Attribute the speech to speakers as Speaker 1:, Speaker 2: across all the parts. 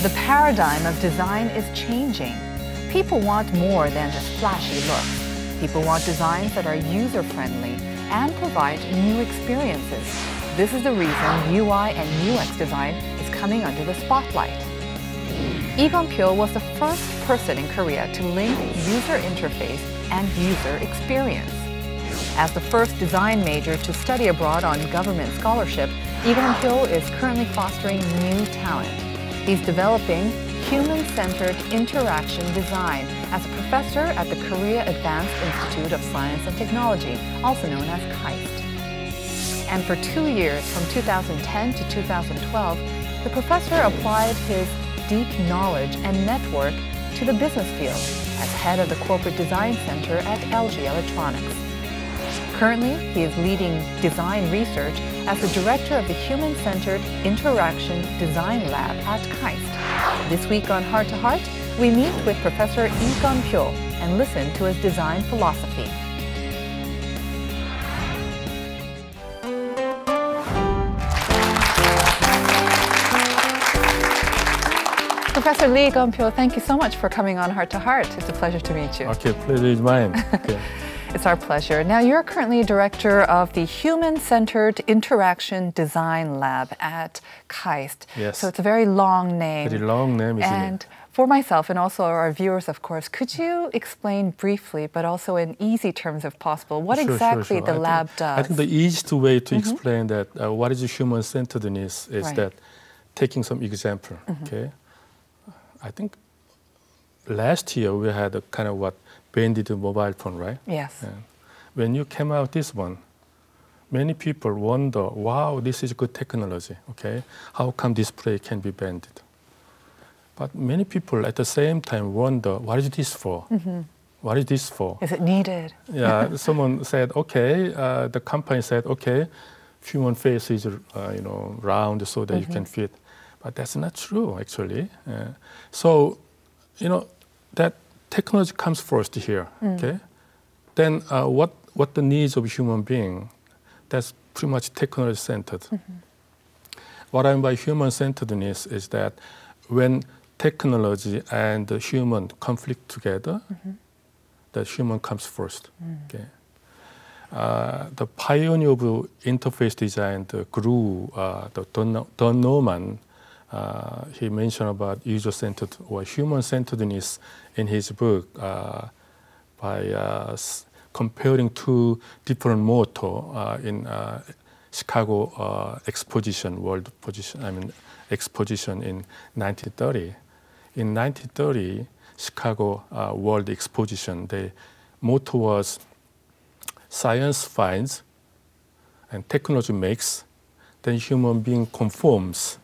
Speaker 1: The paradigm of design is changing. People want more than just flashy looks. People want designs that are user-friendly and provide new experiences. This is the reason UI and UX design is coming under the spotlight. Gun Pyo was the first person in Korea to link user interface and user experience. As the first design major to study abroad on government scholarship, Gun Pyo is currently fostering new talent. He's developing human-centered interaction design as a professor at the Korea Advanced Institute of Science and Technology, also known as KAIST. And for 2 years, from 2010 to 2012, the professor applied his deep knowledge and network to the business field as head of the Corporate Design Center at LG Electronics. Currently, he is leading design research as the director of the Human-Centered Interaction Design Lab at KAIST. This week on Heart to Heart, we meet with Professor Gun Pyo and listen to his design philosophy. Professor Gun Pyo, thank you so much for coming on Heart to Heart. It's a pleasure to meet you.
Speaker 2: Okay, pleasure is mine. Okay.
Speaker 1: It's our pleasure. Now, you're currently director of the Human-Centered Interaction Design Lab at KAIST.
Speaker 2: Yes.
Speaker 1: So it's a very long name.
Speaker 2: Very long name, isn't it?
Speaker 1: And for myself and also our viewers, of course, could you explain briefly, but also in easy terms if possible, what exactly the lab does?
Speaker 2: I think the easiest way to explain that what is human-centeredness is that taking some example, okay? I think last year we had a kind of what banded mobile phone, right?
Speaker 1: Yes.
Speaker 2: And when you came out this one, many people wonder, wow, this is good technology, okay? How come display can be banded? But many people at the same time wonder, what is this for? What is this for?
Speaker 1: Is it needed?
Speaker 2: Yeah, someone said, okay, the company said, okay, human face is, round so that you can fit. But that's not true, actually. So, that technology comes first here, okay? Then what the needs of human being, that's pretty much technology-centered. What I mean by human-centeredness is that when technology and the human conflict together, the human comes first, okay? The pioneer of interface design, the guru, Don Norman, he mentioned about user-centered or human-centeredness in his book by comparing two different motto in Chicago exposition, exposition in 1930. In 1930, Chicago World Exposition, the motto was science finds and technology makes, then human being conforms.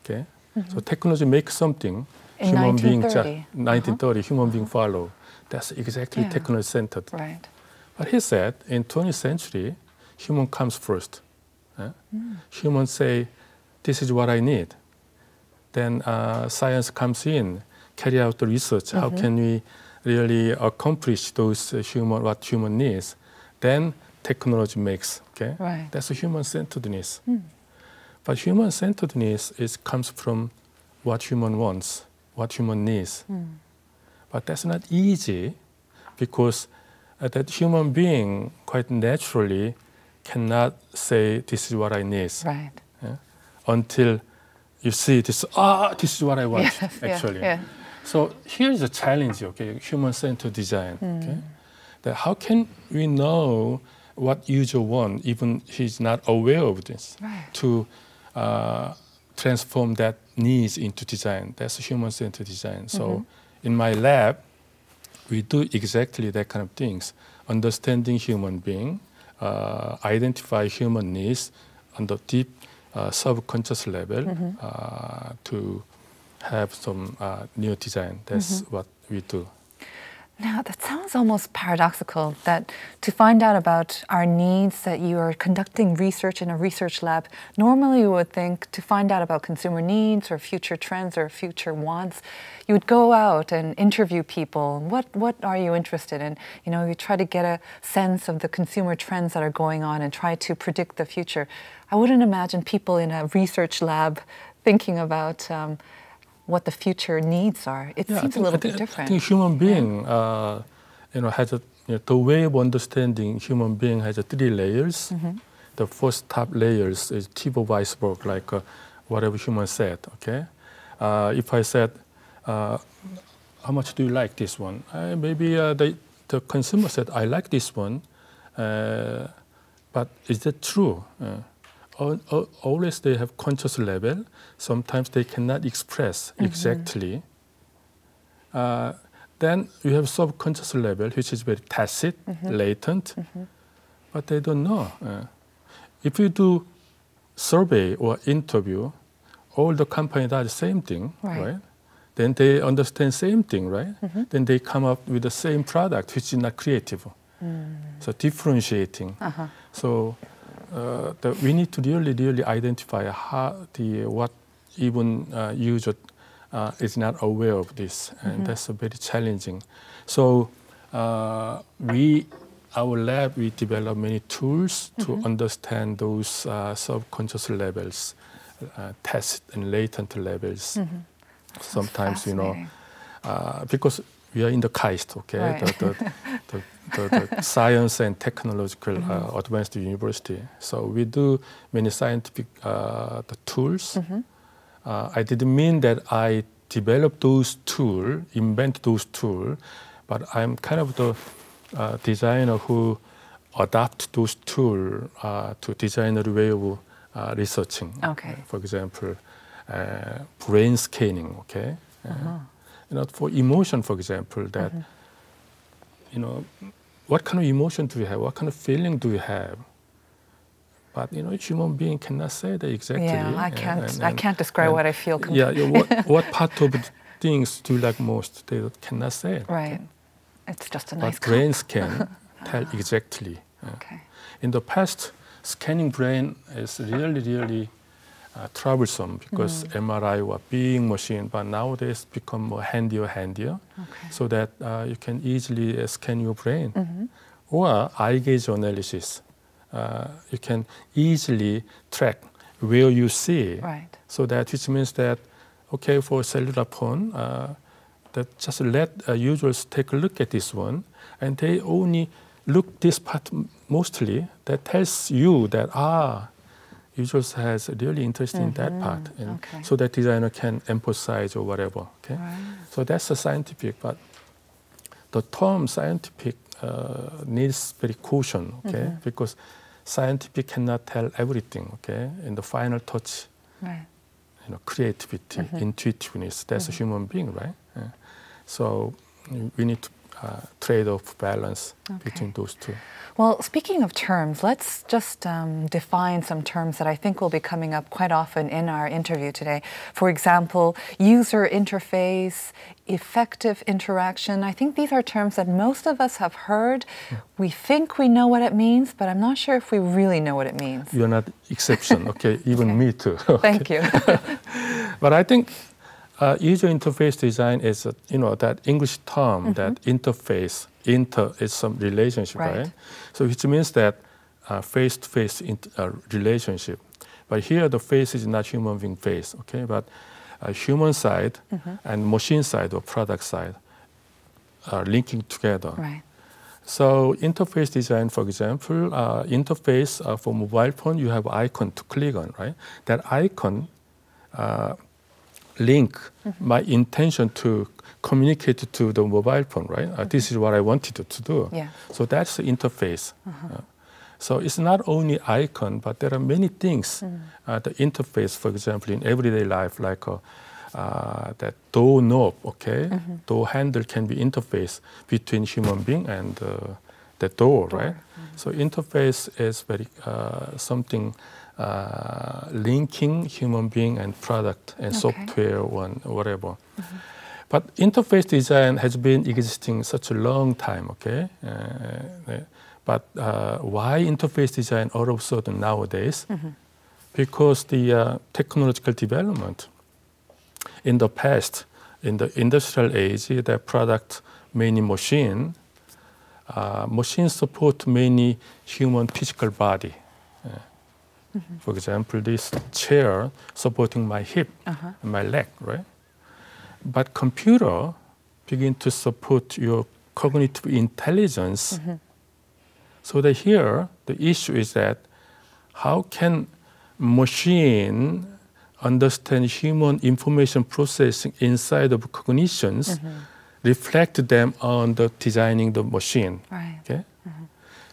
Speaker 2: Okay? So technology makes something,
Speaker 1: in
Speaker 2: human being
Speaker 1: 1930,
Speaker 2: human being follow. That's exactly technology-centered.
Speaker 1: Right.
Speaker 2: But he said, in 20th century, human comes first. Humans say, this is what I need. Then science comes in, carry out the research. How can we really accomplish those what human needs? Then technology makes. Okay?
Speaker 1: Right.
Speaker 2: That's a human-centeredness. But human-centeredness comes from what human wants, what human needs. But that's not easy because that human being quite naturally cannot say, this is what I need.
Speaker 1: Right.
Speaker 2: Yeah? Until you see this, this is what I want, actually.
Speaker 1: Yeah.
Speaker 2: So here's a challenge, okay, human-centered design. Okay? That how can we know what user wants, even he's not aware of this, to transform that needs into design. That's human-centered design. So in my lab, we do exactly that kind of things. Understanding human being, identify human needs on the deep subconscious level to have some new design. That's what we do.
Speaker 1: Now, that sounds almost paradoxical that to find out about our needs, that you are conducting research in a research lab. Normally, you would think to find out about consumer needs or future trends or future wants, you would go out and interview people. What are you interested in? You know, you try to get a sense of the consumer trends that are going on and try to predict the future. I wouldn't imagine people in a research lab thinking about what the future needs are. It seems a little bit different.
Speaker 2: I think human being, has the way of understanding human being has 3 layers. The first top layers is tip of iceberg, like whatever human said. Okay, if I said, how much do you like this one? Maybe the consumer said, I like this one, but is that true? Always they have conscious level. Sometimes they cannot express exactly. Then you have subconscious level, which is very tacit, latent, but they don't know. If you do survey or interview, all the company does the same thing, right? Then they understand same thing, right? Then they come up with the same product, which is not creative. So differentiating. So we need to really identify what even user is not aware of this, and that's very challenging. So our lab, we develop many tools to understand those subconscious levels, tacit and latent levels. Sometimes, because we are in the KAIST, okay, the Science and Technological Advanced University. So we do many scientific the tools. I didn't mean that I developed those tools, invent those tools, but I'm kind of the designer who adapt those tools to design a way of researching. Okay. For example, brain scanning. Okay. For emotion, for example, that what kind of emotion do we have? What kind of feeling do we have? But human being cannot say that exactly.
Speaker 1: Yeah, I can't describe what I feel.
Speaker 2: What part of the things do you like most? They cannot say it.
Speaker 1: Right. It's just a nice.
Speaker 2: But brains can tell exactly.
Speaker 1: Okay.
Speaker 2: In the past, scanning brain is really troublesome because MRI was big machine, but nowadays become more handier, so that you can easily scan your brain. Or eye gaze analysis. You can easily track where you see. Right. So that which means that, okay, for cellular phone, that just let users take a look at this one, and they only look this part mostly. That tells you that users has really interest in that part, and so that designer can emphasize or whatever. Okay, so that's the scientific, but the term scientific needs very caution. Okay, because scientific cannot tell everything. Okay, in the final touch, creativity, intuitiveness. That's a human being, right? So we need to trade off balance between those two.
Speaker 1: Well, speaking of terms, let's just define some terms that I think will be coming up quite often in our interview today. For example, user interface, effective interaction. I think these are terms that most of us have heard. We think we know what it means, but I'm not sure if we really know what it means.
Speaker 2: You're not exception, okay? Even me too.
Speaker 1: Thank you.
Speaker 2: But I think user interface design is, that English term, that interface, is some relationship, right? So which means that face-to-face relationship. But here the face is not human being face, okay? But human side and machine side or product side are linking together. Right. So interface design, for example, interface for mobile phone, you have icon to click on, right? That icon link my intention to communicate to the mobile phone, right? This is what I wanted to do. Yeah. So that's the interface. So it's not only icon, but there are many things. The interface, for example, in everyday life, like that door knob, okay? Door handle can be interface between human being and the door, right? So interface is very something linking human being and product and software or whatever. But interface design has been existing such a long time, okay? But why interface design all of a sudden nowadays? Because the technological development in the past, in the industrial age, the product mainly machine, machines support many human physical body. For example, this chair supporting my hip and my leg, right? But computer begin to support your cognitive intelligence. So that here, the issue is that how can machine understand human information processing inside of cognitions, reflect them on the designing the machine.
Speaker 1: Right.
Speaker 2: Okay?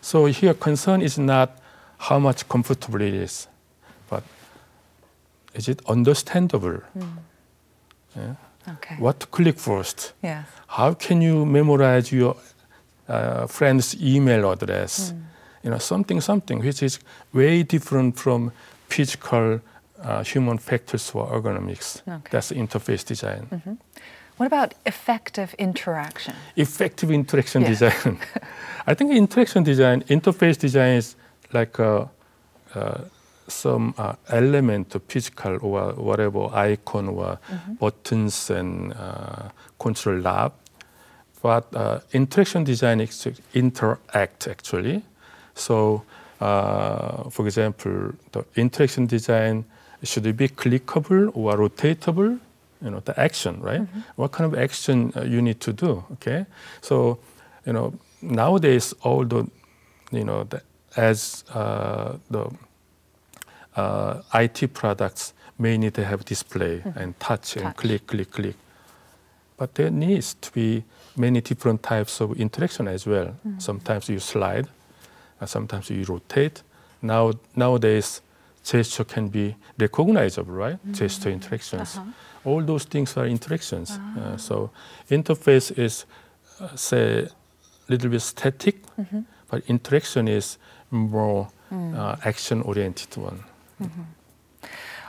Speaker 2: So here concern is not how much comfortable it is, but is it understandable? Yeah?
Speaker 1: Okay.
Speaker 2: What to click first?
Speaker 1: Yes.
Speaker 2: How can you memorize your friend's email address? You know, something which is way different from physical human factors or ergonomics.
Speaker 1: Okay.
Speaker 2: That's interface design.
Speaker 1: What about effective interaction?
Speaker 2: Effective interaction design. I think interaction design, interface design is like some element of physical or whatever icon or buttons and control knob. But interaction design is interact actually. So, for example, the interaction design should be clickable or rotatable. You know, the action, right? What kind of action you need to do? Okay, so you know nowadays all the as the IT products may need to have display and touch and click, but there needs to be many different types of interaction as well. Sometimes you slide, sometimes you rotate. Nowadays, gesture can be recognizable, right? Gesture interactions. All those things are interactions. So interface is, say, a little bit static, but interaction is more action-oriented one.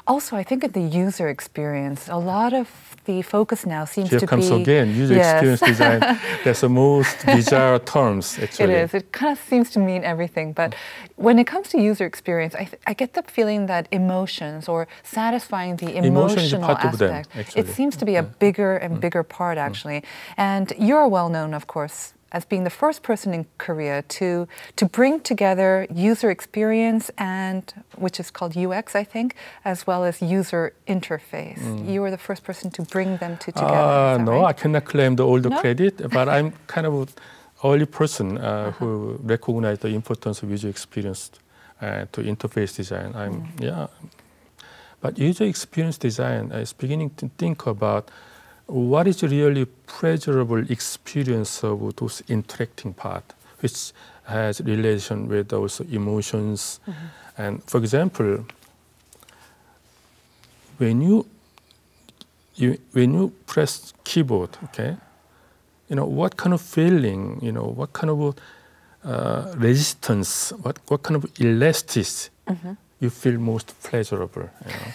Speaker 1: Also, I think in the user experience, a lot of the focus now seems
Speaker 2: Here
Speaker 1: to
Speaker 2: comes
Speaker 1: be...
Speaker 2: again, user experience design. That's the most bizarre terms, actually.
Speaker 1: It is. It kind of seems to mean everything. But when it comes to user experience, I get the feeling that emotions or satisfying the emotional
Speaker 2: part of them,
Speaker 1: aspect,
Speaker 2: actually.
Speaker 1: it seems to be a bigger and bigger part, actually. And you're well known, of course, as being the first person in Korea to bring together user experience and, which is called UX, I think, as well as user interface. You were the first person to bring them together.
Speaker 2: No,
Speaker 1: right?
Speaker 2: I cannot claim all the
Speaker 1: No?
Speaker 2: credit, but I'm kind of an early person who recognized the importance of user experience to interface design. But user experience design is beginning to think about what is really pleasurable experience of those interacting part, which has relation with those emotions. And for example, when you press keyboard, okay, you know what kind of feeling, you know what kind of resistance, what kind of elasticity you feel most pleasurable. You know?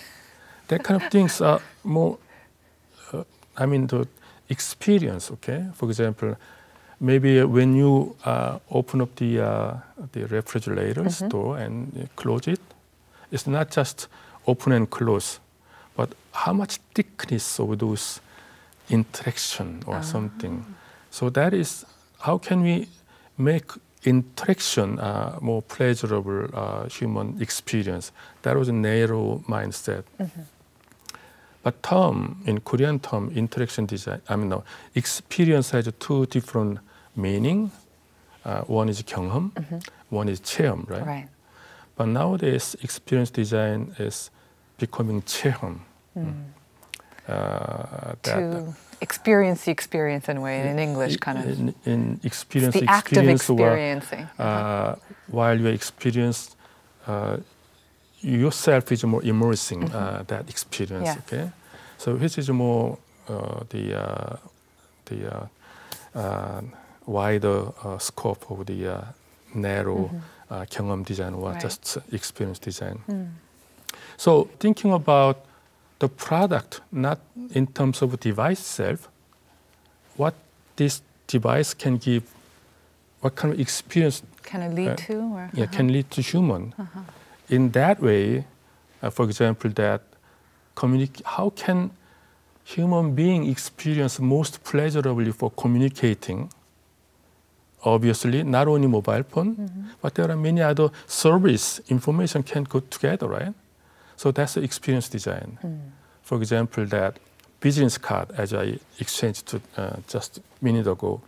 Speaker 2: That kind of things are more. I mean the experience. Okay, for example, maybe when you open up the refrigerator door and close it, it's not just open and close, but how much thickness of those interaction or something. So that is how can we make interaction more pleasurable human experience. That was a narrow mindset. But in Korean term, interaction design, experience has two different meaning. One is 경험, one is 체험, right? But nowadays, experience design is becoming 체험.
Speaker 1: To experience the experience in a way, in English, kind of.
Speaker 2: In experience,
Speaker 1: the act of experiencing.
Speaker 2: While you experience, yourself is more immersing that experience.
Speaker 1: Yes.
Speaker 2: Okay, so which is more wider scope of the narrow 경험 design or just experience design. So thinking about the product, not in terms of device itself, what this device can give, what kind of experience
Speaker 1: can it lead to? Or?
Speaker 2: Can lead to human. In that way, for example, that how can human being experience most pleasurably for communicating? Obviously, not only mobile phone, but there are many other service information can go together, right? So that's the experience design. For example, that business card, as I exchanged just a minute ago.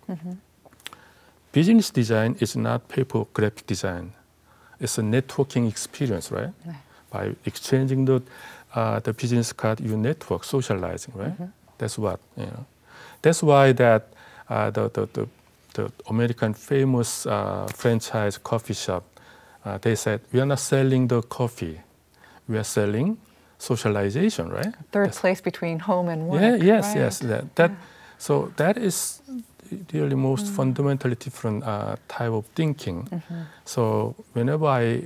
Speaker 2: Business design is not paper graphic design. It's a networking experience, right? By exchanging the business card, you network, socializing, right? That's what, you know. That's why that the American famous franchise coffee shop, they said, we are not selling the coffee, we are selling socialization, right?
Speaker 1: Third place between home and work.
Speaker 2: Yeah, yes,
Speaker 1: right?
Speaker 2: yes. So that is really most fundamentally different type of thinking. So whenever I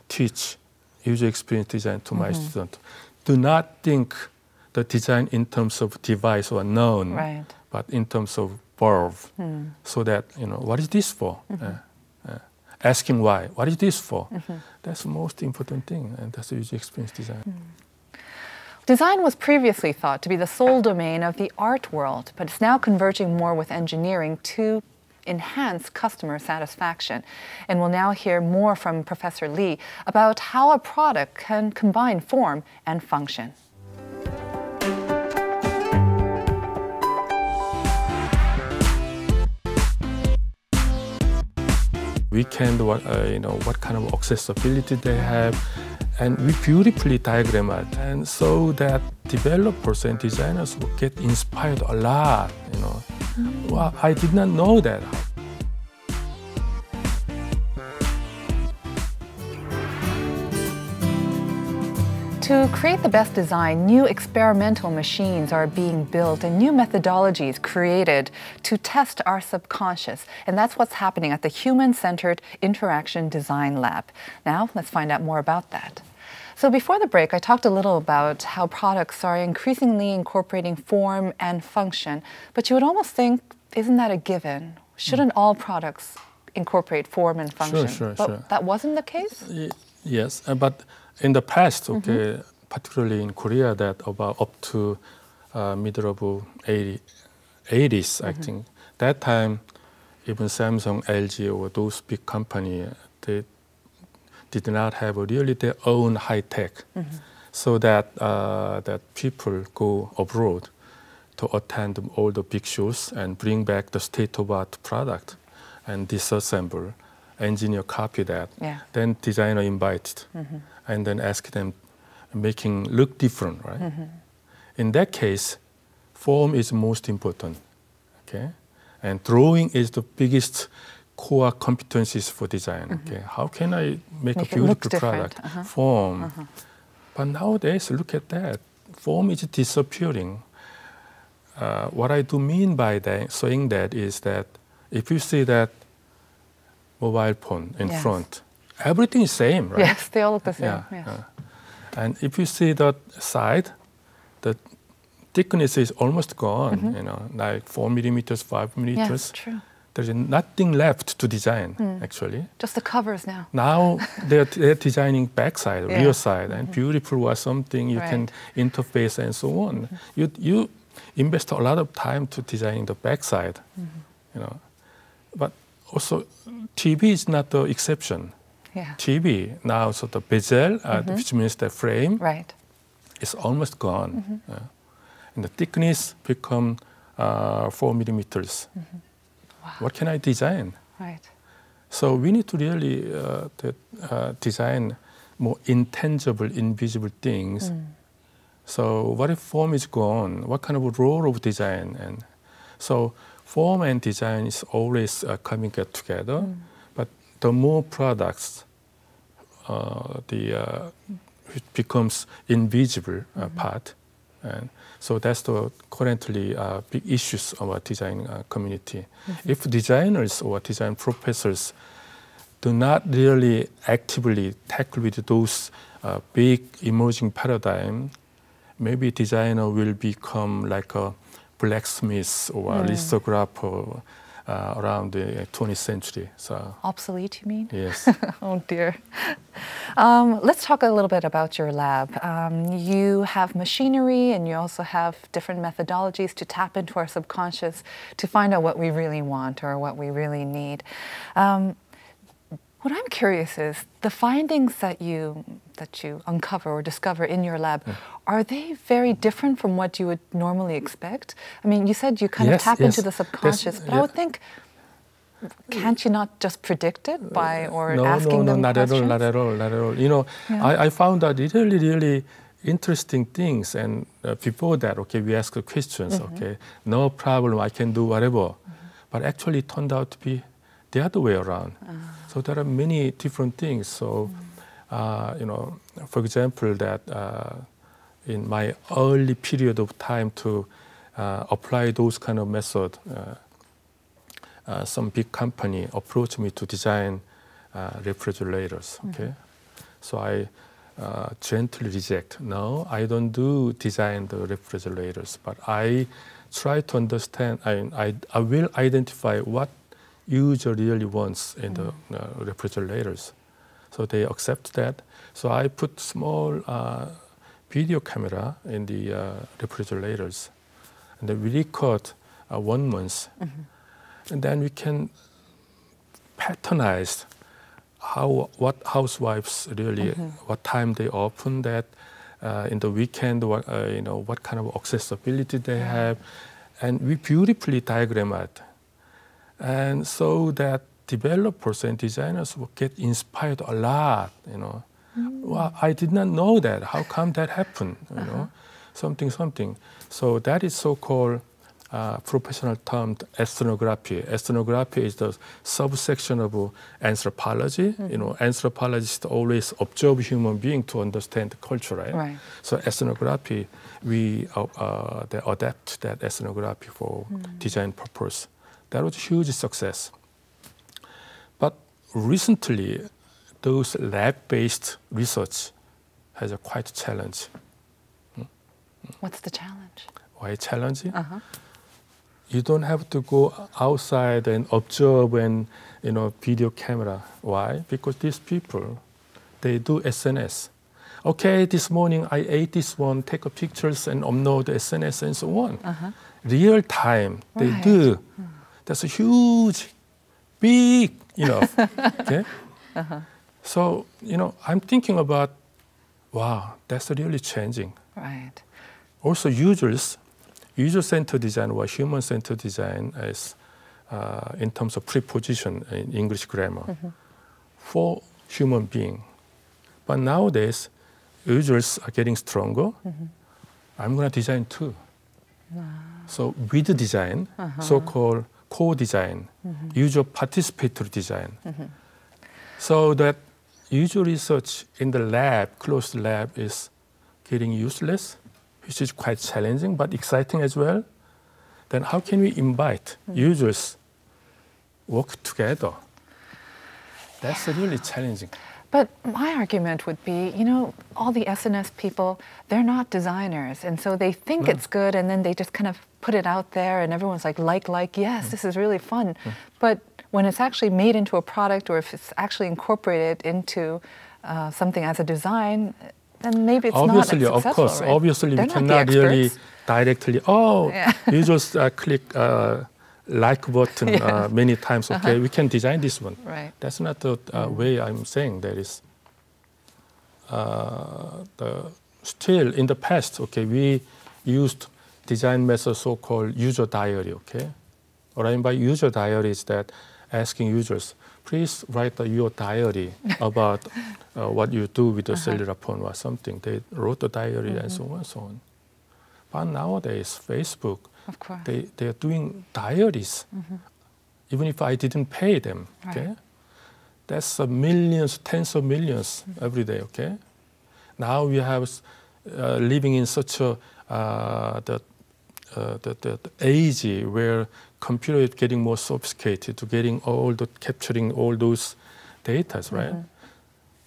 Speaker 2: teach user experience design to my students, do not think the design in terms of device or noun,
Speaker 1: Right.
Speaker 2: but in terms of verb, so that, you know, what is this for? Asking why, what is this for? That's the most important thing, and that's the user experience design.
Speaker 1: Design was previously thought to be the sole domain of the art world, but it's now converging more with engineering to enhance customer satisfaction. And we'll now hear more from Professor Lee about how a product can combine form and function.
Speaker 2: We can, you know, what kind of accessibility they have, and we beautifully diagram it, and so that developers and designers will get inspired a lot. You know, wow, I did not know that.
Speaker 1: To create the best design, new experimental machines are being built and new methodologies created to test our subconscious. And that's what's happening at the Human-Centered Interaction Design Lab. Now, let's find out more about that. So before the break, I talked a little about how products are increasingly incorporating form and function. But you would almost think, isn't that a given? Shouldn't all products incorporate form and function?
Speaker 2: Sure.
Speaker 1: But that wasn't the case?
Speaker 2: Yes, but in the past, okay, particularly in Korea, that about up to middle of 80s, I think. That time, even Samsung, LG, or those big companies, they did not have really their own high tech, so that that people go abroad to attend all the big shows and bring back the state-of-art product and disassemble. Engineer copy that, then designer invited, and then ask them, making look different, right? In that case, form is most important, okay? And drawing is the biggest core competencies for design, okay? How can I make a beautiful product? Form. But nowadays, look at that. Form is disappearing. What I do mean by that, saying that is that if you see that mobile phone in front, everything is same, right?
Speaker 1: Yes, they all look the same.
Speaker 2: And if you see the side, the thickness is almost gone, you know, like 4 millimeters, 5 millimeters.
Speaker 1: Yes, true.
Speaker 2: There's nothing left to design, actually.
Speaker 1: Just the covers now.
Speaker 2: Now they're designing backside, rear side, and beautiful was something you can interface and so on. You invest a lot of time to designing the backside, you know. But also, TV is not the exception. TV now, so the bezel, which means the frame, is almost gone, and the thickness become 4 millimeters. Wow. What can I design? So we need to really design more intangible, invisible things. So what if form is gone? What kind of role of design? And so form and design is always coming together, but the more products, it becomes invisible part, and so that's the currently big issues of our design community. If designers or design professors do not really actively tackle with those big emerging paradigm, maybe designer will become like a blacksmith or a lithographer around the 20th century. So
Speaker 1: obsolete, you mean?
Speaker 2: Yes.
Speaker 1: Oh dear. Let's talk a little bit about your lab. You have machinery and you also have different methodologies to tap into our subconscious to find out what we really want or what we really need. What I'm curious is the findings that you uncover or discover in your lab, are they very different from what you would normally expect? I mean, you said you kind of tap into the subconscious, but I would think, can't you not just predict it by asking them questions?
Speaker 2: Not at all. You know, I found out really interesting things, and before that, okay, we asked the questions, okay, no problem, I can do whatever, but actually it turned out to be the other way around. So there are many different things. So, you know, for example, that in my early period of time to apply those kind of methods, some big company approached me to design refrigerators. Okay, so I gently reject. No, I don't do design the refrigerators, but I try to understand. I will identify what user really wants in the refrigerators. So they accept that. So I put small video camera in the refrigerators, and then we record 1 month, and then we can patternize what housewives really, what time they open that in the weekend, you know, what kind of accessibility they have, and we beautifully diagram it. And so that developers and designers will get inspired a lot, you know. Well, I did not know that. How come that happened? You know, something. So that is so-called professional term ethnography. Ethnography is the subsection of anthropology. You know, anthropologists always observe human being to understand the culture, right? So ethnography, we they adapt that ethnography for design purpose. That was a huge success. But recently, those lab-based research has a quite challenge.
Speaker 1: What's the challenge?
Speaker 2: Why challenging? You don't have to go outside and observe and, you know, video camera. Why? Because these people, they do SNS. Okay, this morning I ate this one, take a pictures and upload the SNS and so on. Real time, they do. That's a huge, big, you know, okay? So, you know, I'm thinking about, wow, that's really changing.
Speaker 1: Right.
Speaker 2: Also, user-centered design or human-centered design is, in terms of preposition in English grammar, for human being. But nowadays, users are getting stronger. I'm going to design too. So with design, so-called co-design, user participatory design. So that user research in the lab, closed lab, is getting useless, which is quite challenging but exciting as well. Then how can we invite users work together? That's really challenging.
Speaker 1: But my argument would be, you know, all the SNS people, they're not designers. And so they think it's good, and then they just kind of put it out there, and everyone's like, yes, this is really fun. But when it's actually made into a product, or if it's actually incorporated into something as a design, then maybe it's
Speaker 2: obviously,
Speaker 1: not as successful,
Speaker 2: of course,
Speaker 1: right?
Speaker 2: obviously
Speaker 1: they're
Speaker 2: we cannot really directly, you just click like button many times, okay, we can design this one.
Speaker 1: Right.
Speaker 2: That's not the way I'm saying. That is, still in the past, okay, we used design method so-called user diary, okay? What I mean by user diary is that asking users, please write your diary about what you do with the cellular phone or something. They wrote the diary and so on and so on. But nowadays, Facebook,
Speaker 1: of course,
Speaker 2: they are doing diaries, even if I didn't pay them. Okay, that's millions, tens of millions every day. Okay, now we have living in such a the age where computer is getting more sophisticated to getting capturing all those data, right?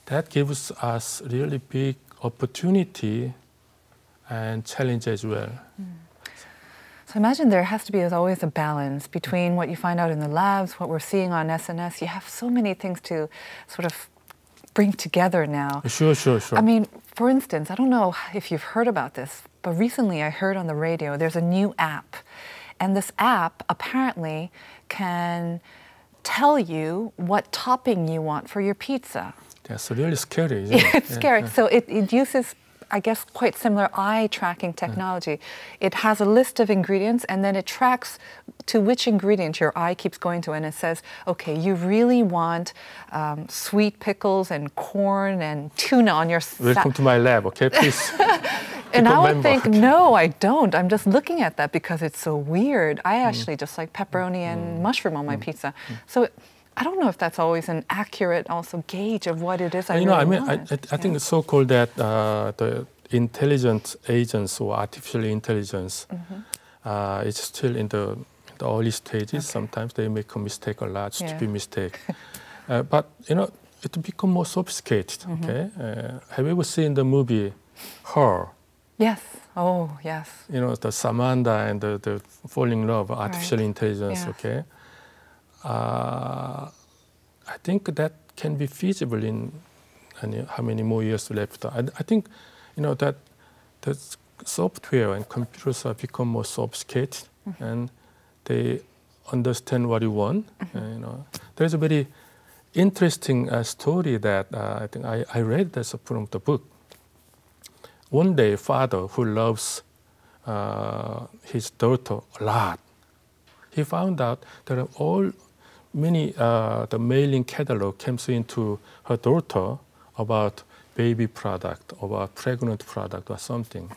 Speaker 2: That gives us really big opportunity and challenge as well.
Speaker 1: So imagine there has to be always a balance between what you find out in the labs, what we're seeing on SNS. You have so many things to sort of bring together now.
Speaker 2: Sure.
Speaker 1: I mean, for instance, I don't know if you've heard about this, but recently I heard on the radio there's a new app. And this app apparently can tell you what topping you want for your pizza.
Speaker 2: That's really scary, isn't it?
Speaker 1: It's scary. So it uses, I guess, quite similar eye tracking technology. It has a list of ingredients and then it tracks to which ingredient your eye keeps going to, and it says, okay, you really want sweet pickles and corn and tuna on your
Speaker 2: Welcome to my lab, okay, please.
Speaker 1: And I would think, no, I don't. I'm just looking at that because it's so weird. I actually just like pepperoni and mushroom on my pizza. So I don't know if that's always an accurate also gauge of what it is I really want.
Speaker 2: I think it's so-called that the intelligent agents or artificial intelligence is still in the early stages. Sometimes they make a mistake, a large stupid mistake. But it become more sophisticated. Okay, have you ever seen the movie Her?
Speaker 1: Yes. Oh, yes.
Speaker 2: The Samantha and the falling in love, artificial intelligence. Okay. I think that can be feasible in how many more years left. I think that the software and computers have become more sophisticated and they understand what you want. There's a very interesting story that I think I read that's from the book. One day, a father who loves his daughter a lot, he found out there are the mailing catalog comes into her daughter about baby product, about pregnant product or something.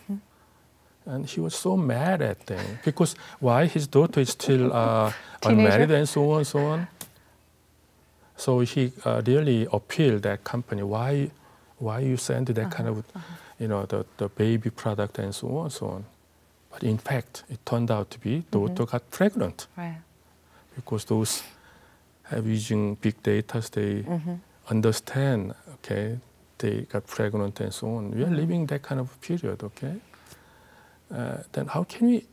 Speaker 2: And he was so mad at them because why? His daughter is still unmarried and so on. So he really appealed that company. Why you send that kind of the baby product and so on. But in fact, it turned out to be daughter got pregnant. Right. Because those have using big data, they understand, okay, they got pregnant and so on. We are living that kind of period, okay? Then how can we,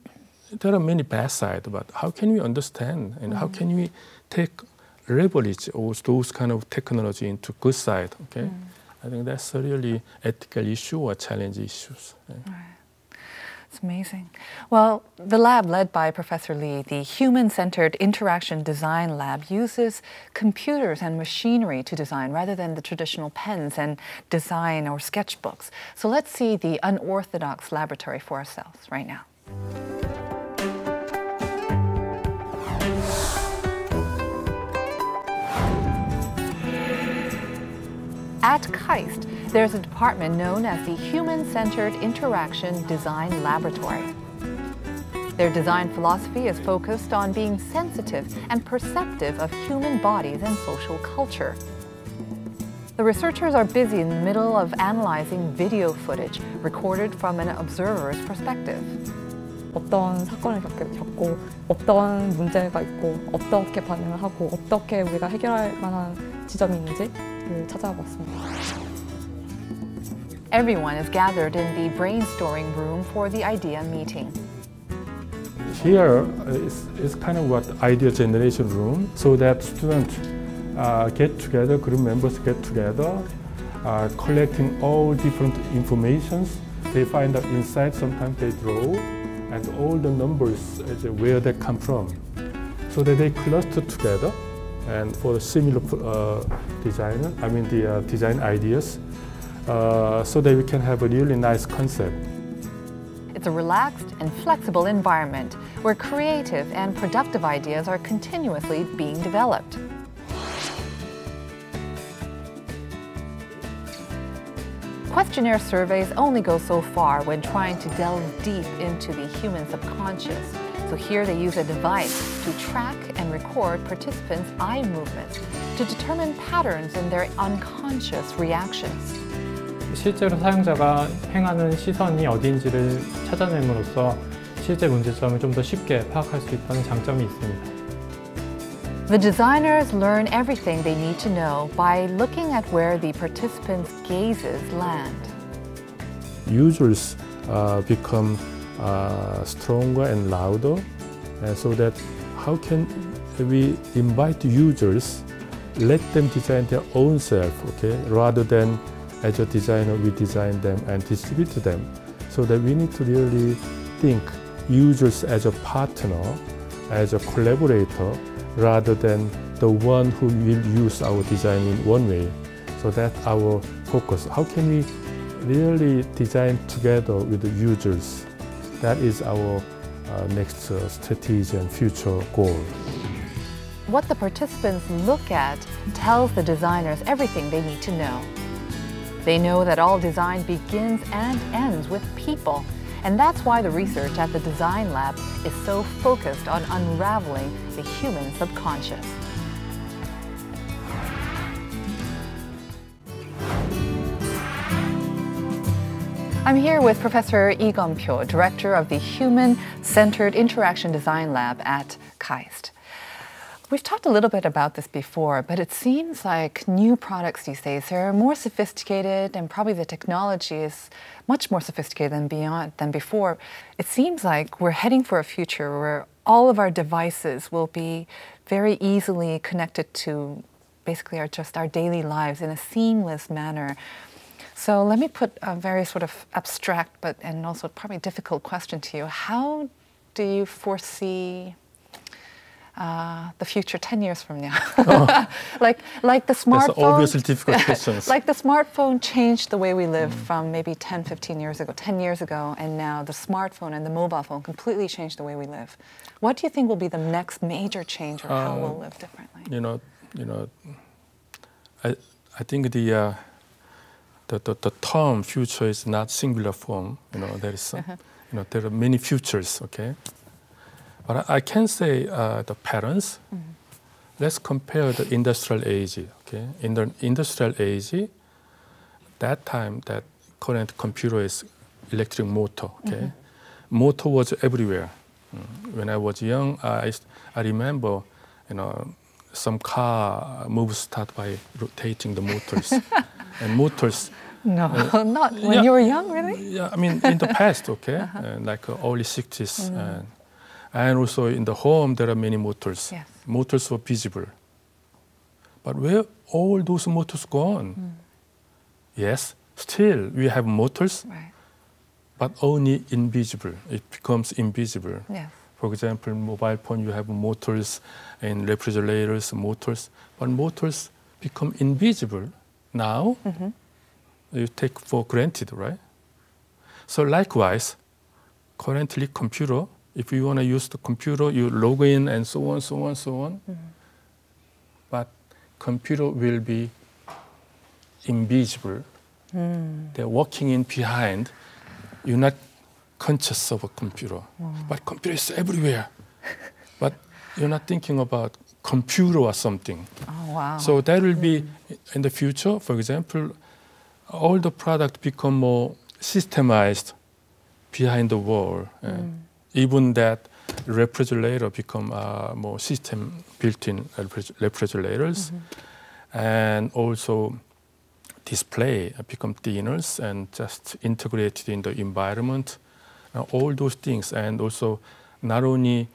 Speaker 2: there are many bad sides, but how can we understand and how can we leverage those kind of technology into good side, okay? I think that's a really ethical issue or challenge issues. Yeah.
Speaker 1: Right. It's amazing. Well, the lab led by Professor Lee, the Human-Centered Interaction Design Lab, uses computers and machinery to design rather than the traditional pens and design or sketchbooks. So let's see the unorthodox laboratory for ourselves right now. At KAIST, there's a department known as the Human-Centered Interaction Design Laboratory. Their design philosophy is focused on being sensitive and perceptive of human bodies and social culture. The researchers are busy in the middle of analyzing video footage recorded from an observer's perspective.
Speaker 3: 어떤 사건을 겪고 어떤 문제가 있고 어떻게 반응을 하고 어떻게 우리가 해결할 만한 지점이 있는지를 찾아봤습니다.
Speaker 1: Everyone is gathered in the brainstorming room for the idea meeting.
Speaker 2: Here is kind of what idea generation room, so that students get together, group members get together, collecting all different informations. They find out inside, sometimes they draw, and all the numbers, where they come from. So that they cluster together, and for the similar design ideas, so that we can have a really nice concept.
Speaker 1: It's a relaxed and flexible environment where creative and productive ideas are continuously being developed. Questionnaire surveys only go so far when trying to delve deep into the human subconscious. So here they use a device to track and record participants' eye movements to determine patterns in their unconscious reactions.
Speaker 4: 실제로 사용자가 행하는 시선이 어디인지를 찾아냄으로써 실제 문제점을 좀 더 쉽게 파악할 수 있다는 장점이 있습니다.
Speaker 1: The designers learn everything they need to know by looking at where the participants' gazes land.
Speaker 2: Users become stronger and louder, so that how can we invite users, let them design their own self, okay, rather than as a designer we design them and distribute them. So that we need to really think users as a partner, as a collaborator, rather than the one who will use our design in one way. So that's our focus. How can we really design together with the users? That is our next strategy and future goal.
Speaker 1: What the participants look at tells the designers everything they need to know. They know that all design begins and ends with people, and that's why the research at the Design Lab is so focused on unraveling the human subconscious. I'm here with Professor Gun Pyo, Director of the Human-Centered Interaction Design Lab at KAIST. We've talked a little bit about this before, but it seems like new products these days are more sophisticated, and probably the technology is much more sophisticated than before. It seems like we're heading for a future where all of our devices will be very easily connected to basically our daily lives in a seamless manner. So let me put a very sort of abstract and also probably difficult question to you. How do you foresee the future 10 years from now?
Speaker 2: Oh.
Speaker 1: like the smartphone.
Speaker 2: That's obviously difficult questions.
Speaker 1: Like the smartphone changed the way we live from maybe 10, 15 years ago, 10 years ago, and now the smartphone and the mobile phone completely changed the way we live. What do you think will be the next major change, or how we'll live differently?
Speaker 2: I think the term future is not singular form. There is there are many futures. Okay. But I can say the patterns. Let's compare the industrial age. Okay, in the industrial age, that time that current computer is electric motor. Okay, motor was everywhere. When I was young, I remember, some car moves start by rotating the motors, and motors.
Speaker 1: No, not when you were young, really.
Speaker 2: Yeah, I mean in the past. Okay, like early 60s. And also in the home, there are many motors.
Speaker 1: Yes.
Speaker 2: Motors were visible. But where all those motors gone? Yes, still we have motors,
Speaker 1: right,
Speaker 2: but only invisible. It becomes invisible.
Speaker 1: Yes.
Speaker 2: For example, mobile phone, you have motors, and refrigerators, motors. But motors become invisible. Now, you take for granted, right? So likewise, currently computer, if you want to use the computer, you log in and so on, so on, so on. But computer will be invisible. They're walking in behind. You're not conscious of a computer. But computer is everywhere. But you're not thinking about computer or something.
Speaker 1: Oh, wow.
Speaker 2: So that will be in the future. For example, all the products become more systemized behind the wall. Even that refrigerator become more system built-in refrigerators, and also display become thinners and just integrated in the environment. Now, all those things, and also not only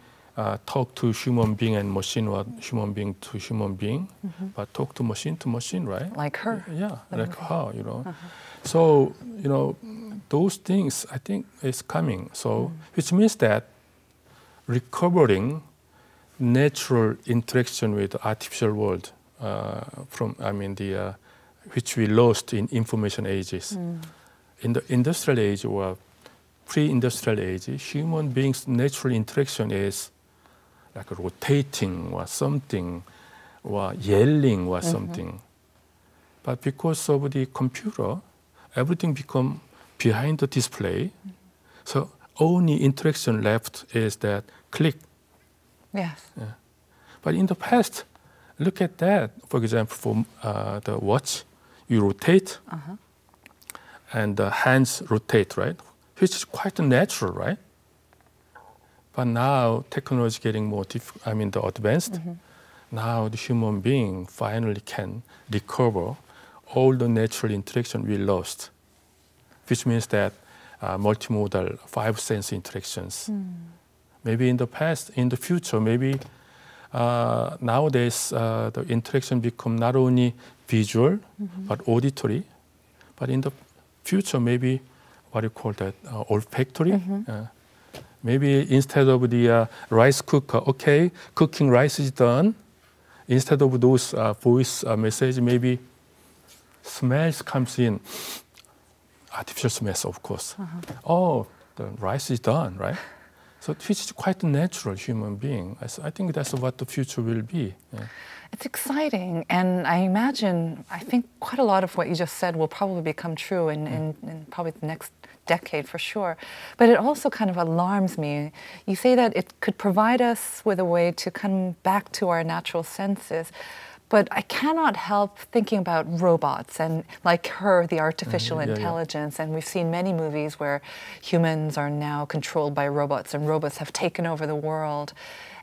Speaker 2: talk to human being and machine, or human being to human being, but talk to machine, right?
Speaker 1: Like her.
Speaker 2: Yeah, like her, So, those things, I think, is coming. So, which means that recovering natural interaction with the artificial world which we lost in information ages. In the industrial age or pre-industrial age, human beings' natural interaction is like rotating or something, or yelling or something. But because of the computer, everything become behind the display. So only interaction left is that click.
Speaker 1: Yes.
Speaker 2: Yeah. But in the past, look at that. For example, for the watch, you rotate, and the hands rotate, right? Which is quite natural, right? But now technology getting more advanced. Now the human being finally can recover all the natural interaction we lost, which means that multimodal 5 sense interactions. Maybe in the past, in the future, maybe nowadays the interaction become not only visual but auditory, but in the future maybe what you call that olfactory. Maybe instead of the rice cooker, okay, cooking rice is done, instead of those voice message, maybe smells comes in. Artificial smells, of course. Oh, the rice is done, right? So which is quite a natural human being. I think that's what the future will be. Yeah.
Speaker 1: It's exciting, and I think quite a lot of what you just said will probably become true in probably the next decade for sure. But it also kind of alarms me. You say that it could provide us with a way to come back to our natural senses, but I cannot help thinking about robots and like her, the artificial intelligence. And we've seen many movies where humans are now controlled by robots and robots have taken over the world.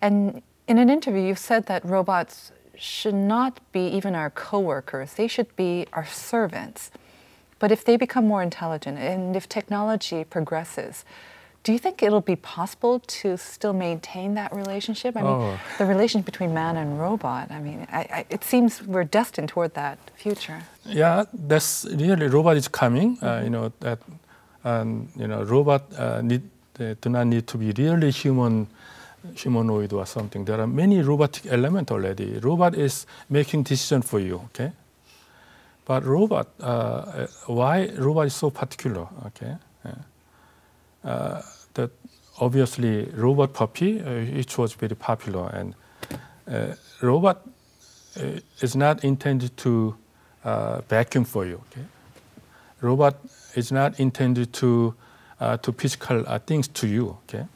Speaker 1: And in an interview, you've said that robots should not be even our co-workers. They should be our servants. But if they become more intelligent and if technology progresses, do you think it'll be possible to still maintain that relationship? I mean, the relationship between man and robot, I mean, it seems we're destined toward that future.
Speaker 2: Yeah, that's really, robot is coming, you know, that, you know, robot do not need to be really humanoid or something. There are many robotic elements already. Robot is making decision for you, okay? But robot, why robot is so particular, okay? That obviously robot puppy, which was very popular, and robot is not intended to vacuum for you. Okay? Robot is not intended to physical things to you. Okay?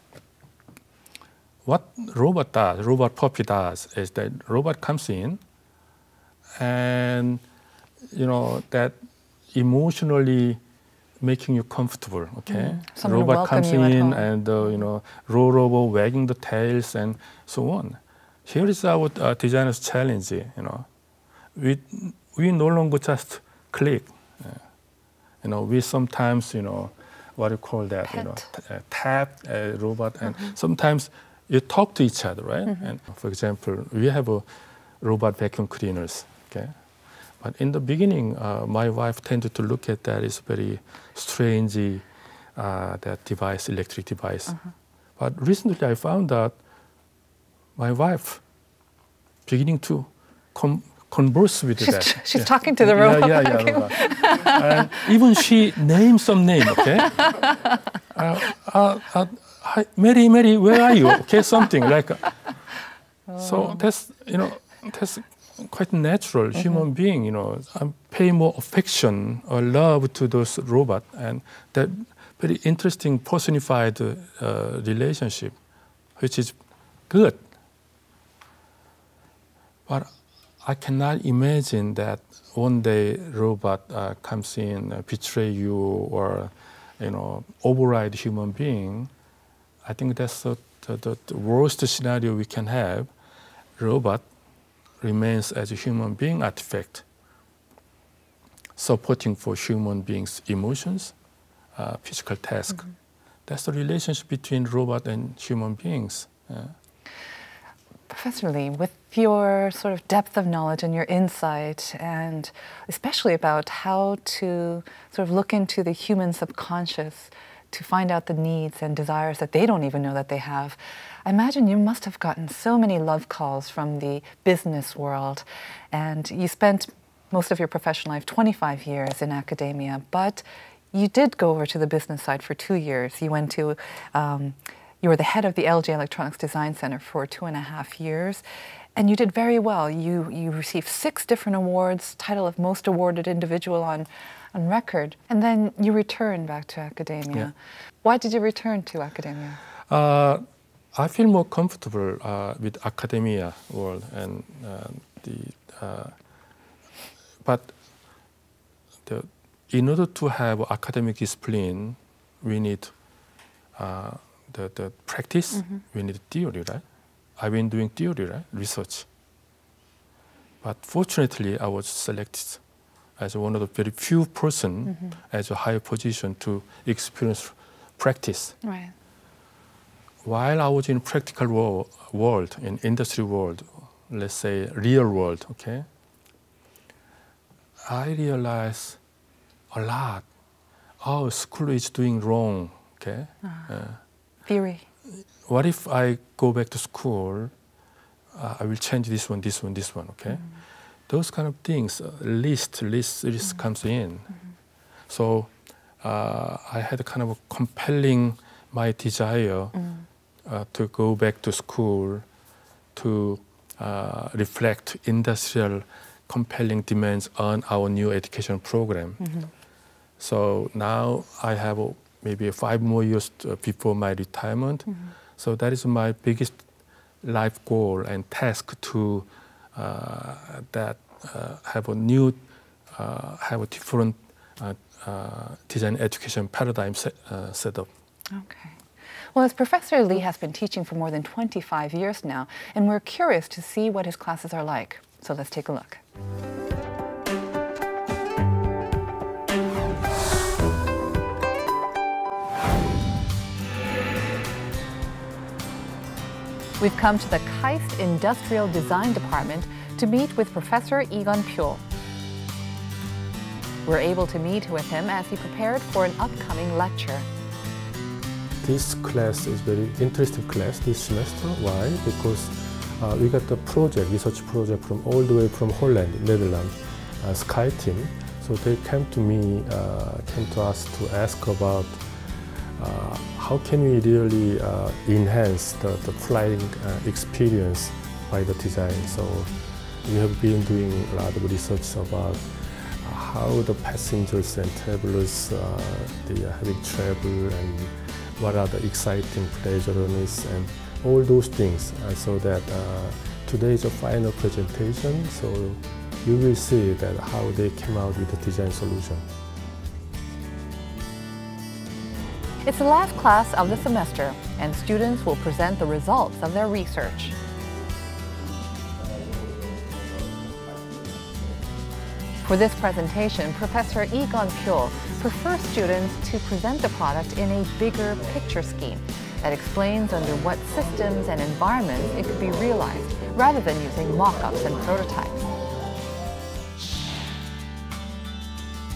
Speaker 2: What robot puppy does is that robot comes in, and you know that emotionally making you comfortable, okay? Robot comes in and, you know, roll, wagging the tails and so on. Here is our designer's challenge, you know. We no longer just click. You know, we sometimes, you know, what do you call that? You know, tap a robot, and sometimes you talk to each other, right? And for example, we have a robot vacuum cleaners, okay? But in the beginning, my wife tended to look at that as very strange, that device, electric device. But recently I found that my wife beginning to converse with that.
Speaker 1: She's talking to the robot.
Speaker 2: Robot. And even she named some name, okay? Hi, Mary, where are you? Okay, something like. So that's, you know, that's quite natural human being, you know, pay more affection or love to those robots, and that very interesting personified relationship, which is good. But I cannot imagine that one day robot comes in, betray you, or you know, override human being. I think that's the worst scenario we can have. Robot remains as a human being artifact, supporting for human beings' emotions, physical task. That's the relationship between robot and human beings.
Speaker 1: Professor Lee, with your sort of depth of knowledge and your insight, and especially about how to sort of look into the human subconscious to find out the needs and desires that they don't even know that they have, I imagine you must have gotten so many love calls from the business world. And you spent most of your professional life, 25 years in academia, but you did go over to the business side for 2 years. You went to, you were the head of the LG Electronics Design Center for 2.5 years, and you did very well. You received 6 different awards, title of most awarded individual on record, and then you returned back to academia.
Speaker 2: Yeah.
Speaker 1: Why did you return to academia?
Speaker 2: I feel more comfortable with academia world, and in order to have academic discipline, we need the practice. We need theory, right? I've been doing theory, right? Research. But fortunately, I was selected as one of the very few person as a higher position to experience practice.
Speaker 1: Right.
Speaker 2: While I was in practical world, in industry world, let's say real world, okay, I realized a lot. Oh, school is doing wrong, okay?
Speaker 1: Theory.
Speaker 2: What if I go back to school, I will change this one, okay? Those kind of things, list comes in. So I had kind of compelling my desire to go back to school to reflect industrial compelling demands on our new education program. So now I have maybe 5 more years before my retirement. So that is my biggest life goal and task to have a different design education paradigm set up.
Speaker 1: Okay. Well, as Professor Lee has been teaching for more than 25 years now, and we're curious to see what his classes are like. So let's take a look. We've come to the KAIST Industrial Design Department to meet with Professor Gun Pyo. We're able to meet with him as he prepared for an upcoming lecture.
Speaker 2: This class is very interesting class this semester. Why? Because we got the research project from all the way from Holland, Netherlands, Sky team. So they came to us to ask about how can we really enhance the flying experience by the design. So we have been doing a lot of research about how the passengers and travelers they are having travel and what are the exciting pleasures and all those things. So that today is a final presentation. So you will see that how they came out with the design solution.
Speaker 1: It's the last class of the semester, and students will present the results of their research. For this presentation, Professor Gun Pyo prefers students to present the product in a bigger picture scheme that explains under what systems and environments it could be realized, rather than using mock-ups and prototypes.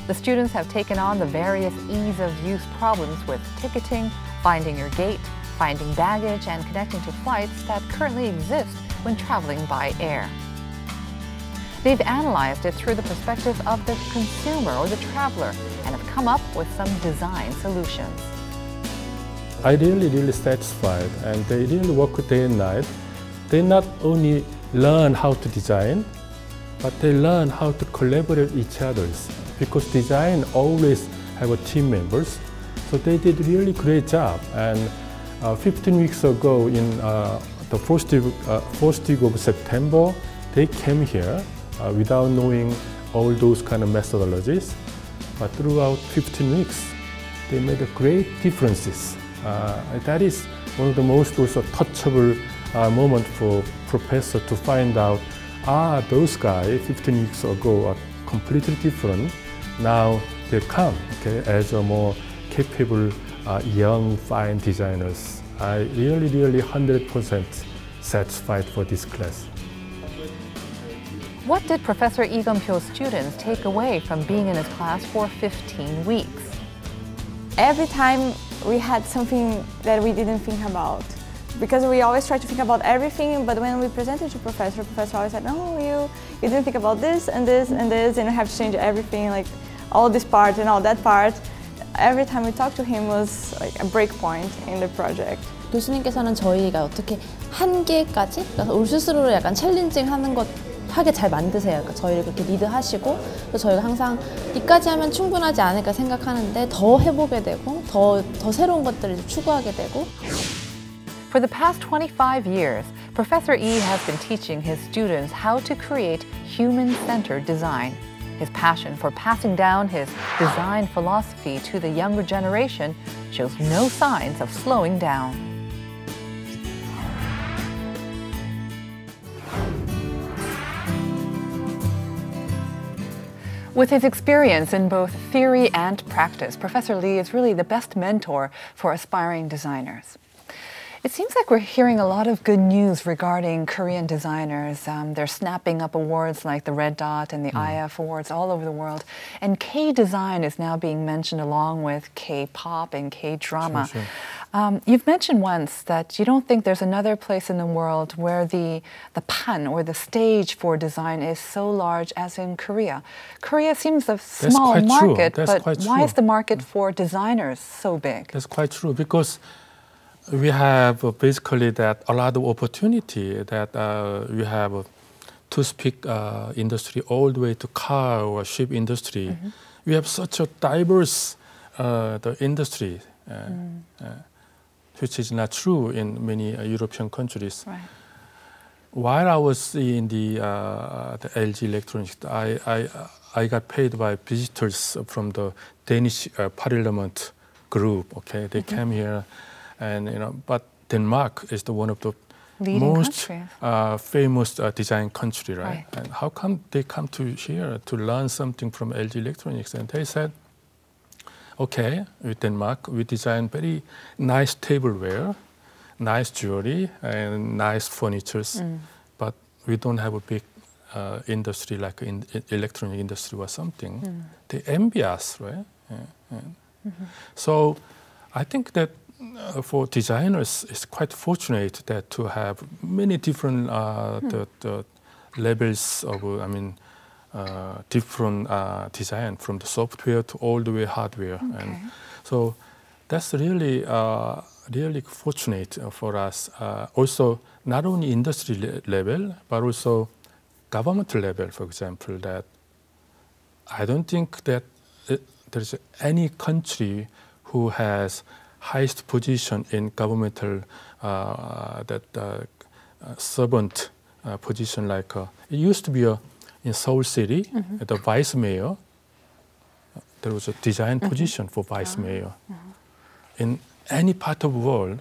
Speaker 1: The students have taken on the various ease-of-use problems with ticketing, finding your gate, finding baggage, and connecting to flights that currently exist when traveling by air. They've analyzed it through the perspective of the consumer or the traveler and have come up with some design solutions.
Speaker 2: I really satisfied, and they really work day and night. They not only learn how to design, but they learn how to collaborate with each other. Because design always have team members, so they did really great job. And 15 weeks ago, in the first week of September, they came here without knowing all those kind of methodologies. But throughout 15 weeks, they made great differences. That is one of the most also touchable moment for professor to find out, those guys 15 weeks ago are completely different. Now they come as a more capable, young, fine designers. I really 100% satisfied for this class.
Speaker 1: What did Professor Gun Pyo's students take away from being in his class for 15 weeks?
Speaker 5: Every time we had something that we didn't think about. Because we always try to think about everything, but when we presented to professor always said, no, you didn't think about this and this and this, and you have to change everything, like all this part and all that part. Every time we talked to him was like a break point in the project.
Speaker 6: 교수님께서는 저희가 어떻게 한계까지, 그러니까 우리 스스로를 약간 챌린징하는 것 하게 잘 만드세요. 그러니까 저희를 그렇게 리드하시고, 또 저희가 항상 이까지 하면 충분하지 않을까 생각하는데 더 해보게 되고, 더 새로운 것들을 추구하게 되고.
Speaker 1: For the past 25 years, Professor E has been teaching his students how to create human-centered design. His passion for passing down his design philosophy to the younger generation shows no signs of slowing down. With his experience in both theory and practice, Professor Lee is really the best mentor for aspiring designers. It seems like we're hearing a lot of good news regarding Korean designers. They're snapping up awards like the Red Dot and the IF Awards all over the world. And K-design is now being mentioned along with K-pop and K-drama.
Speaker 2: Sure.
Speaker 1: You've mentioned once that you don't think there's another place in the world where the pan or the stage for design is so large as in Korea. Korea seems a small market, but why is the market for designers so big?
Speaker 2: That's quite true, because we have basically that a lot of opportunity that we have toothpick industry all the way to car or ship industry. We have such a diverse the industry. Which is not true in many European countries.
Speaker 1: Right.
Speaker 2: While I was in the LG Electronics, I got paid by visitors from the Danish Parliament group. Okay, they came here, and but Denmark is one of the
Speaker 1: Leading
Speaker 2: most famous design country, right?
Speaker 1: Right?
Speaker 2: And how come they come to here to learn something from LG Electronics? And they said, okay, with Denmark, we design very nice tableware, nice jewelry, and nice furnitures, but we don't have a big industry like in electronic industry or something. They envy us, right? So I think that for designers, it's quite fortunate that to have many different the levels of, different design, from the software to all the way hardware. And so that's really, really fortunate for us. Also, not only industry level, but also government level, for example, that I don't think that there's any country who has highest position in governmental servant position, like it used to be in Seoul City, the vice mayor. There was a design position for vice mayor. In any part of the world,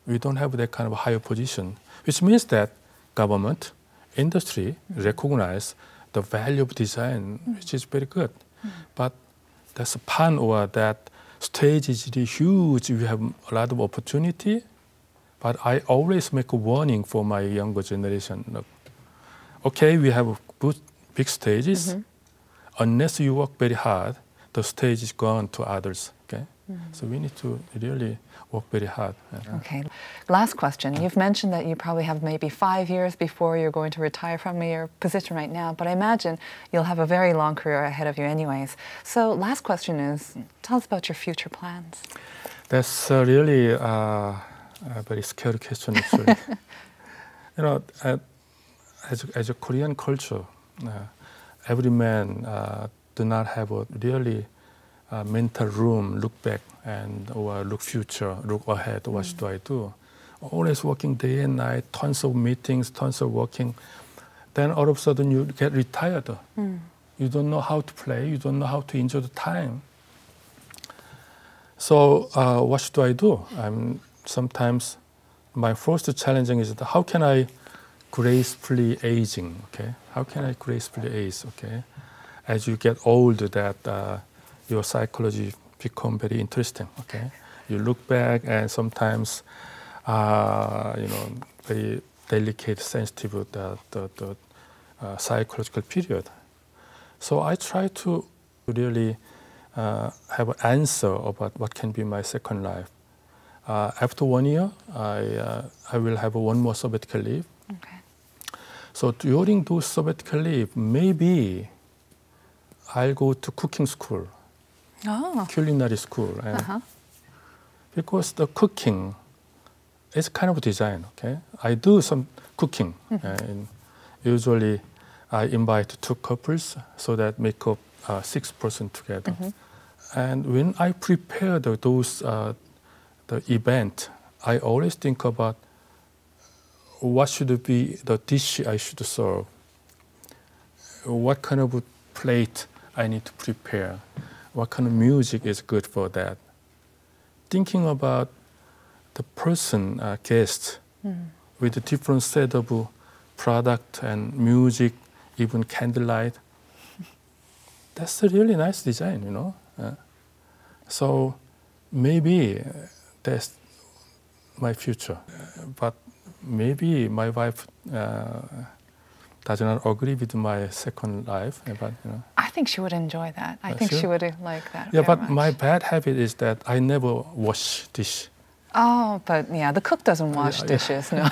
Speaker 2: we don't have that kind of higher position, which means that government, industry recognize the value of design, which is very good. But that's a pan, or that stage is really huge. We have a lot of opportunity, but I always make a warning for my younger generation. Look, okay, we have good, big stages. Unless you work very hard, the stage is gone to others. Okay, so we need to really work very hard.
Speaker 1: Okay. Last question. You've mentioned that you probably have maybe 5 years before you're going to retire from your position right now, but I imagine you'll have a very long career ahead of you anyways. So last question is, tell us about your future plans.
Speaker 2: That's really a very scary question, actually. As a Korean culture, every man do not have a really mental room, look back or look future, look ahead. What should I do? Always working day and night, tons of meetings, tons of working. Then all of a sudden you get retired. You don't know how to play. You don't know how to enjoy the time. So what should I do? Sometimes my first challenging is that how can I gracefully aging? Okay, how can I gracefully age? Okay, as you get older, that your psychology become very interesting. Okay, you look back and sometimes, very delicate, sensitive the psychological period. So I try to really have an answer about what can be my second life. After 1 year, I will have one more sabbatical leave.
Speaker 1: Okay.
Speaker 2: So during those sabbatical leave, maybe I'll go to cooking school, culinary school, because the cooking is kind of design. Okay, I do some cooking, and usually I invite 2 couples so that make up 6 persons together. And when I prepare those the event, I always think about what should be the dish I should serve, what kind of plate I need to prepare, what kind of music is good for that. Thinking about the person, guest, with a different set of product and music, even candlelight. That's a really nice design, So maybe that's my future. But maybe my wife does not agree with my second life. But,
Speaker 1: I think she would enjoy that. I think
Speaker 2: sure.
Speaker 1: she would like that.
Speaker 2: Yeah,
Speaker 1: very
Speaker 2: but
Speaker 1: much.
Speaker 2: my bad habit is that I never wash dish.
Speaker 1: Oh, but yeah, the cook doesn't wash dishes, no.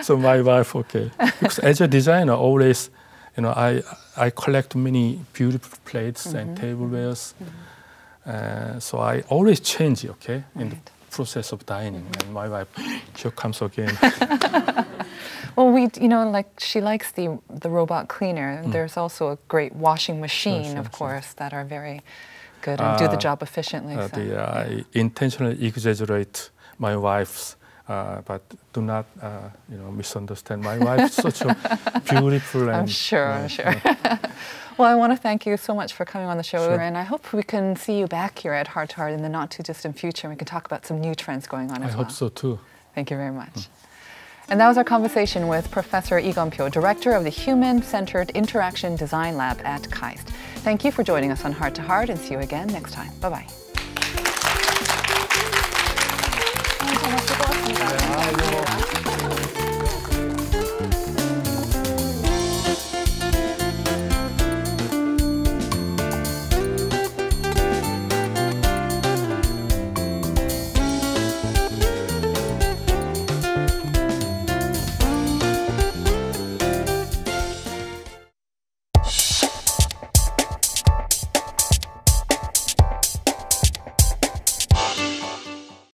Speaker 2: So my wife, okay. Because as a designer, always, I collect many beautiful plates and tablewares. So I always change, okay, in the process of dining. And my wife, here comes again.
Speaker 1: Well, she likes the robot cleaner. There's also a great washing machine, of course, that are very good and do the job efficiently.
Speaker 2: I intentionally exaggerate my wife's, but do not, misunderstand. My wife is such a beautiful and...
Speaker 1: I'm sure. Well, I want to thank you so much for coming on the show, and I hope we can see you back here at Heart to Heart in the not-too-distant future, and we can talk about some new trends going on as well.
Speaker 2: I hope so, too.
Speaker 1: Thank you very much. And that was our conversation with Professor Gun Pyo, Director of the Human-Centered Interaction Design Lab at KAIST. Thank you for joining us on Heart to Heart, and see you again next time. Bye-bye.